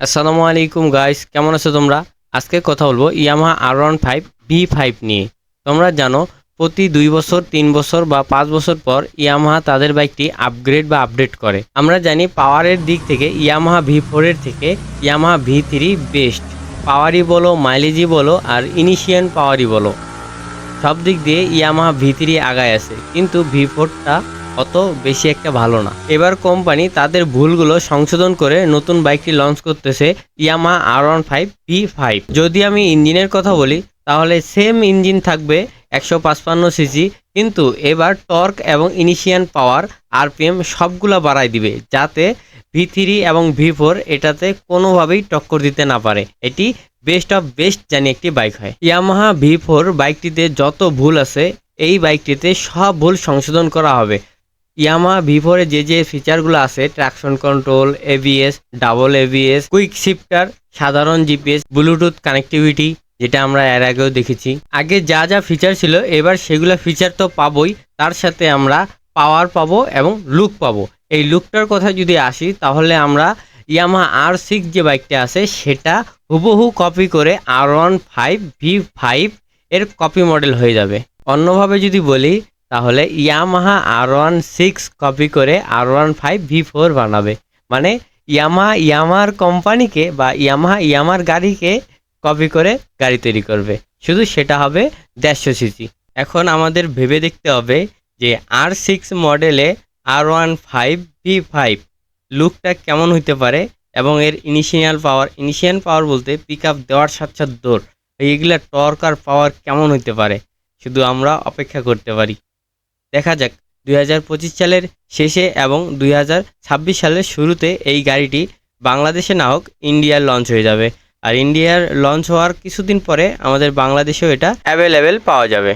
আসসালামু আলাইকুম গাইস, কেমন আছো তোমরা? আজকে কথা বলবো ইয়ামাহা R15 V5 নিয়ে। তোমরা জানো প্রতি 2 বছর 3 বছর বা 5 বছর পর ইয়ামাহা তাদের বাইকটি আপগ্রেড বা আপডেট করে। আমরা জানি পাওয়ারের দিক থেকে ইয়ামাহা V4 এর থেকে ইয়ামাহা V3 বেস্ট। পাওয়ারই বলো, মাইলেজই বলো আর ইনিশিয়াল পাওয়ারই বলো, সব দিক দিয়ে ইয়ামাহা V3 আগায় আছে, কিন্তু V4টা অত বেশি একটা ভালো না। এবার কোম্পানি তাদের ভুলগুলো সংশোধন করে নতুন বাইকটি লঞ্চ করতেছে ইয়ামাহা R15 V5। যদি আমি ইঞ্জিনের কথা বলি তাহলে সেম ইঞ্জিন থাকবে 155 সিসি, কিন্তু এবার টর্ক এবং ইনিশিয়াল পাওয়ার আরপিএম সবগুলা বাড়াই দিবে, যাতে V3 এবং V4 এটাতে কোনোভাবেই টক্কর দিতে না পারে। এটি বেস্ট অফ বেস্ট জানি একটি বাইক হয়। ইয়ামাহা V4 বাইকটিতে যত ভুল আছে এই বাইকটিতে সব ভুল সংশোধন করা হবে। ইয়ামাহা V4 এ যে ফিচারগুলো আছে, traction control, ABS, double ABS, quick shifter, সাধারণ জিপিএস, ব্লুটুথ কানেক্টিভিটি, যেটা আমরা এর আগেও দেখেছি। আগে যা ফিচার ছিল এবার সেগুলো ফিচার তো পাবোই, তার সাথে আমরা পাওয়ার পাবো এবং লুক পাবো। এই লুকটার কথা যদি আসি তাহলে আমরা ইয়ামাহা R6 যে বাইকটা আছে সেটা হুবহু কপি করে R15 V5 এর কপি মডেল হয়ে যাবে। অন্যভাবে যদি বলি তাহলে ইয়ামাহা R16 কপি করে R15 V4 বানাবে। মানে ইয়ামাহার কোম্পানিকে বা ইয়ামাহার গাড়িকে কপি করে গাড়ি তৈরি করবে, শুধু সেটা হবে 150 সিসি। এখন আমাদের ভেবে দেখতে হবে যে R6 মডেলে R15 V5 লুকটা কেমন হইতে পারে এবং এর ইনিশিয়াল পাওয়ার বলতে পিক আপ দেওয়ার সাথে সাথে দৌড়, এইগুলা টর্ক আর পাওয়ার কেমন হইতে পারে শুধু আমরা অপেক্ষা করতে পারি। দেখা যাক 2025 সালের শেষে এবং 2026 সালের শুরুতে এই গাড়িটি বাংলাদেশে না হোক ইন্ডিয়ার লঞ্চ হয়ে যাবে, আর ইন্ডিয়ার লঞ্চ হওয়ার কিছুদিন পরে আমাদের বাংলাদেশেও এটা অ্যাভেলেবেল পাওয়া যাবে।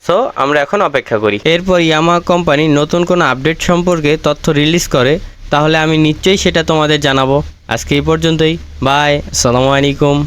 সো আমরা এখন অপেক্ষা করি। এরপর ইয়ামাহা কোম্পানি নতুন কোনো আপডেট সম্পর্কে তথ্য রিলিজ করে তাহলে আমি নিশ্চয়ই সেটা তোমাদের জানাবো। আজকে এই পর্যন্তই, বাই, আসসালামু আলাইকুম।